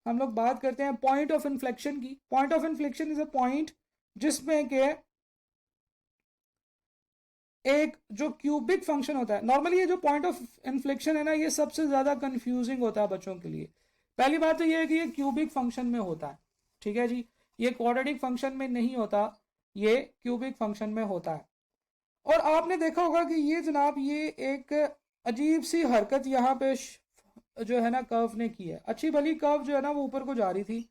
हम लोग बात करते हैं पॉइंट ऑफ इन्फ्लेक्शन की। Point of inflection is a point जिसमें के एक जो क्यूबिक फंक्शन होता है, नॉर्मली ये जो पॉइंट ऑफ इन्फ्लेक्शन है ना, ये सबसे ज्यादा कंफ्यूजिंग होता है बच्चों के लिए। पहली बात तो ये है कि ये क्यूबिक फंक्शन में होता है, ठीक है जी, ये क्वाड्रेटिक फंक्शन में नहीं होता, ये क्यूबिक फंक्शन में होता है। और आपने देखा होगा कि ये जनाब ये एक अजीब सी हरकत यहाँ पे जो है ना कर्व ने की है। अच्छी भली कर्व जो है ना वो ऊपर को जा रही थी,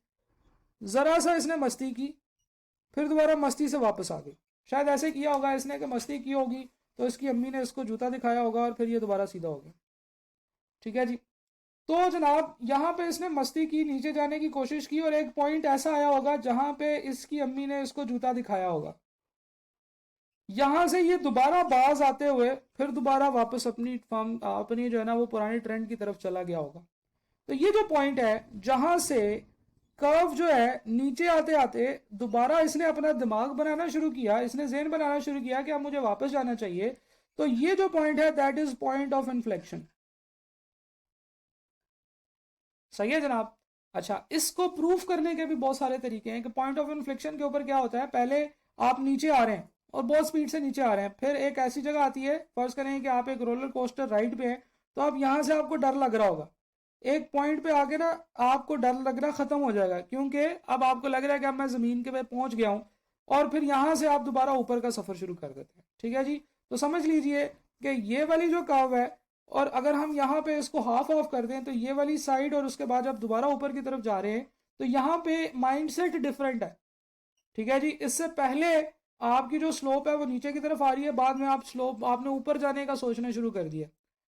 जरा सा इसने मस्ती की, फिर दोबारा मस्ती से वापस आ गई। शायद ऐसे किया होगा इसने कि मस्ती की होगी तो इसकी अम्मी ने इसको जूता दिखाया होगा और फिर ये दोबारा सीधा हो गया, ठीक है जी। तो जनाब यहाँ पे इसने मस्ती की, नीचे जाने की कोशिश की, और एक पॉइंट ऐसा आया होगा जहां पे इसकी अम्मी ने इसको जूता दिखाया होगा। यहां से ये दोबारा बाज आते हुए फिर दोबारा वापस अपनी जो है ना वो पुरानी ट्रेंड की तरफ चला गया होगा। तो ये जो पॉइंट है जहां से कर्व जो है नीचे आते आते दोबारा इसने अपना दिमाग बनाना शुरू किया, इसने जेन बनाना शुरू किया कि अब मुझे वापस जाना चाहिए, तो ये जो पॉइंट है that is point of inflection. सही है जनाब। अच्छा, इसको प्रूफ करने के भी बहुत सारे तरीके हैं कि पॉइंट ऑफ इन्फ्लेक्शन के ऊपर क्या होता है। पहले आप नीचे आ रहे हैं और बहुत स्पीड से नीचे आ रहे हैं, फिर एक ऐसी जगह आती है, फर्ज करें कि आप एक रोलर कोस्टर राइड पे हैं, तो अब यहां से आपको डर लग रहा होगा, एक पॉइंट पे आके ना आपको डर लगना खत्म हो जाएगा, क्योंकि अब आपको लग रहा है कि अब मैं जमीन के पे पहुंच गया हूं, और फिर यहां से आप दोबारा ऊपर का सफर शुरू कर देते हैं, ठीक है जी। तो समझ लीजिए कि ये वाली जो कर्व है, और अगर हम यहाँ पे इसको हाफ ऑफ कर दें तो ये वाली साइड, और उसके बाद जब दोबारा ऊपर की तरफ जा रहे हैं तो यहाँ पे माइंडसेट डिफरेंट है, ठीक है जी। इससे पहले आपकी जो स्लोप है वो नीचे की तरफ आ रही है, बाद में आपने ऊपर जाने का सोचना शुरू कर दिया,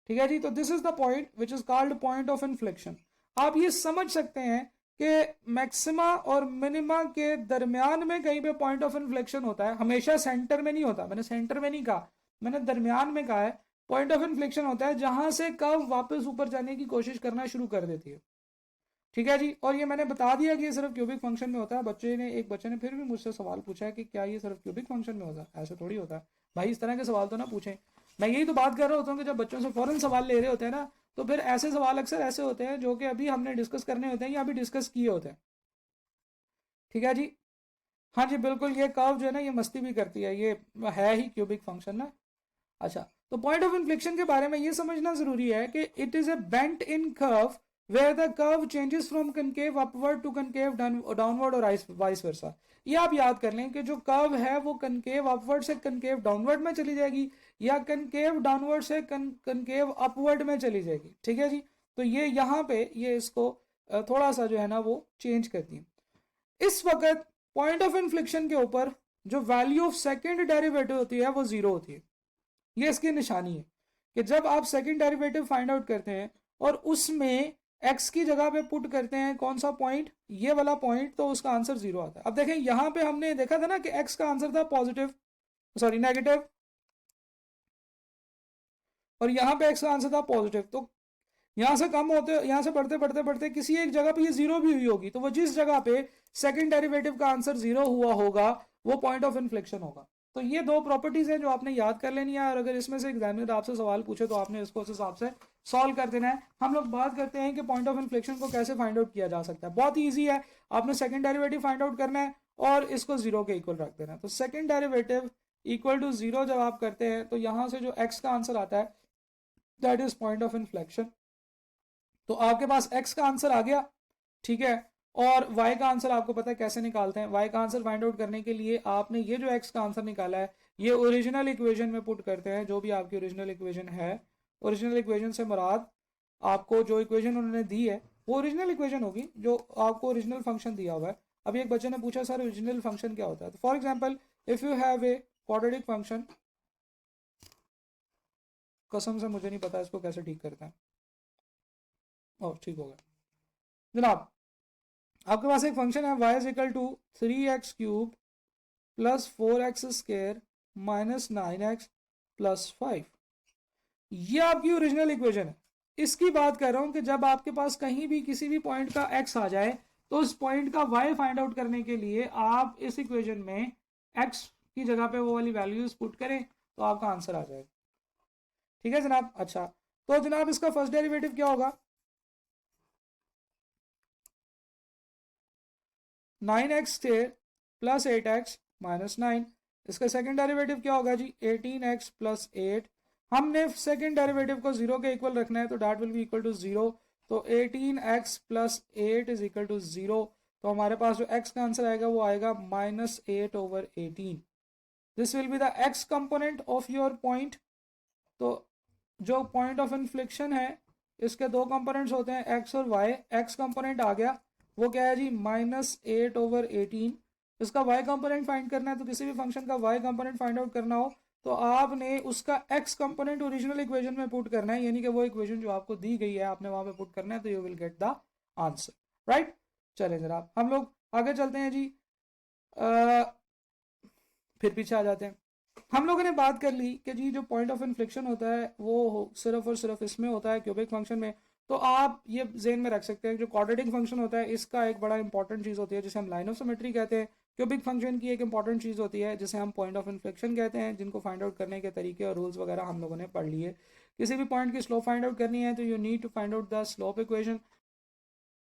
ठीक है जी। तो this is the point which is called point of inflection. आप ये समझ सकते हैं कि मैक्सिमा और मिनिमा के दरमियान में कहीं पे पॉइंट ऑफ इन्फ्लेक्शन होता है, हमेशा सेंटर में नहीं होता। मैंने सेंटर में नहीं कहा, मैंने दरमियान में कहा है। पॉइंट ऑफ इन्फ्लेक्शन होता है जहां से कर्व वापस ऊपर जाने की कोशिश करना शुरू कर देती है, ठीक है जी। और ये मैंने बता दिया कि ये सिर्फ क्यूबिक फंक्शन में होता है। एक बच्चे ने फिर भी मुझसे सवाल पूछा है कि क्या ये सिर्फ क्यूबिक फंक्शन में होता है, ऐसा थोड़ी होता है भाई, इस तरह के सवाल तो ना पूछें। मैं यही तो बात कर रहा होता हूँ कि जब बच्चों से फौरन सवाल ले रहे होते हैं ना, तो फिर ऐसे सवाल अक्सर ऐसे होते हैं जो कि अभी हमने डिस्कस करने होते हैं या अभी डिस्कस किए होते हैं, ठीक है जी। हाँ जी बिल्कुल, ये कर्व जो है ना ये मस्ती भी करती है, ये है ही क्यूबिक फंक्शन ना। अच्छा, तो पॉइंट ऑफ इन्फ्लेक्शन के बारे में ये समझना जरूरी है कि it is a bent in curve where the curve changes from concave upward to concave downward और वाइस वर्सा। ये आप याद कर लें कि जो कर्व है वो कनकेव अपवर्ड से कनकेव डाउनवर्ड में चली जाएगी, या कनकेव डाउनवर्ड से कनकेव अपवर्ड में चली जाएगी, ठीक है जी। तो ये यहाँ पे ये इसको थोड़ा सा जो है ना वो चेंज करती है। इस वक्त पॉइंट ऑफ इन्फ्लेक्शन के ऊपर जो वैल्यू ऑफ सेकेंड डेरिवेटिव होती है वो जीरो होती है। ये इसकी निशानी है कि जब आप सेकंड डेरिवेटिव फाइंड आउट करते हैं और उसमें x की जगह पे पुट करते हैं कौन सा पॉइंट, ये वाला पॉइंट, तो उसका आंसर जीरो आता है। अब देखें यहां पे हमने देखा था ना कि x का आंसर था पॉजिटिव, सॉरी नेगेटिव, और यहां पे x का आंसर था पॉजिटिव। तो यहां से कम होते, यहां से बढ़ते बढ़ते बढ़ते किसी एक जगह पे ये जीरो भी हुई होगी, तो वो जिस जगह पे सेकंड डेरिवेटिव का आंसर जीरो हुआ होगा वो पॉइंट ऑफ इन्फ्लेक्शन होगा। तो ये दो प्रॉपर्टीज हैं जो आपने याद कर लेनी है, और अगर इसमें से एग्जामिनर आपसे सवाल पूछे तो आपने इसको उस हिसाब से सॉल्व कर देना है। हम लोग बात करते हैं कि पॉइंट ऑफ इन्फ्लेक्शन को कैसे फाइंड आउट किया जा सकता है। बहुत ईजी है, आपने सेकंड डेरिवेटिव फाइंड आउट करना है और इसको जीरो के इक्वल रख देना है। तो second derivative equal to zero जब आप करते हैं तो यहां से जो एक्स का आंसर आता है that is point of inflection. तो आपके पास x का आंसर आ गया, ठीक है। और y का आंसर आपको पता है कैसे निकालते हैं। y का आंसर फाइंड आउट करने के लिए आपने ये जो x का आंसर निकाला है ये ओरिजिनल इक्वेशन में पुट करते हैं, जो भी आपकी ओरिजिनल इक्वेशन है। ओरिजिनल इक्वेशन से मुराद आपको जो इक्वेशन उन्होंने दी है वो ओरिजिनल इक्वेशन होगी जो आपको ओरिजिनल फंक्शन दिया हुआ है। अभी एक बच्चे ने पूछा सर ओरिजिनल फंक्शन क्या होता है। तो for example if you have a quadratic function, कसम से मुझे नहीं पता इसको कैसे ठीक करते हैं। ओह ठीक हो गया जनाब। आपके पास एक फंक्शन है y is equal to 3x cube plus 4x square minus 9x plus 5। ये आपकी ओरिजिनल इक्वेशन है। इसकी बात कर रहा हूं कि जब आपके पास कहीं भी किसी भी पॉइंट का x आ जाए तो उस पॉइंट का y फाइंड आउट करने के लिए आप इस इक्वेशन में x की जगह पे वो वाली वैल्यूज पुट करें तो आपका आंसर आ जाएगा, ठीक है जनाब। अच्छा, तो जनाब इसका फर्स्ट डेरिवेटिव क्या होगा, 9x square plus 8x minus 9। इसका सेकंड डेरिवेटिव क्या होगा जी, 18x प्लस 8। हमने सेकंड डेरिवेटिव को 0 के इक्वल रखना है, तो that will be equal to 0। तो 18x plus 8 is equal to 0। तो हमारे पास जो x का आंसर आएगा वो आएगा -8/18। This will be the x component of your point. तो जो पॉइंट ऑफ इन्फ्लेक्शन है इसके दो कंपोनेंट्स होते हैं x और y। x कंपोनेंट आ गया, वो क्या है जी, -8/18। इसका y कंपोनेंट फाइंड करना है, तो किसी भी फंक्शन का y कंपोनेंट फाइंड आउट करना हो तो आपने उसका x कंपोनेंट ओरिजिनल इक्वेशन में पुट करना है, यानी कि वो इक्वेशन जो आपको दी गई है आपने वहां पे पुट करना है, तो you will get the answer, right. चले जरा हम लोग आगे चलते हैं जी। फिर पीछे आ जाते हैं। हम लोगों ने बात कर ली कि जी जो पॉइंट ऑफ इन्फ्लेक्शन होता है वो सिर्फ और सिर्फ इसमें होता है, क्यूबिक फंक्शन में। तो आप ये जेन में रख सकते हैं जो क्वाड्रेटिक फंक्शन होता है इसका एक बड़ा इंपॉर्टेंट चीज़ होती है जिसे हम लाइन ऑफ सिमेट्री कहते हैं। क्यूबिक फंक्शन की एक इंपॉर्टेंट चीज़ होती है जिसे हम पॉइंट ऑफ इन्फ्लेक्शन कहते हैं, जिनको फाइंड आउट करने के तरीके और रूल्स वगैरह हम लोगों ने पढ़ लिए। किसी भी पॉइंट की स्लोप फाइंड आउट करनी है तो you need to find out the slope equation.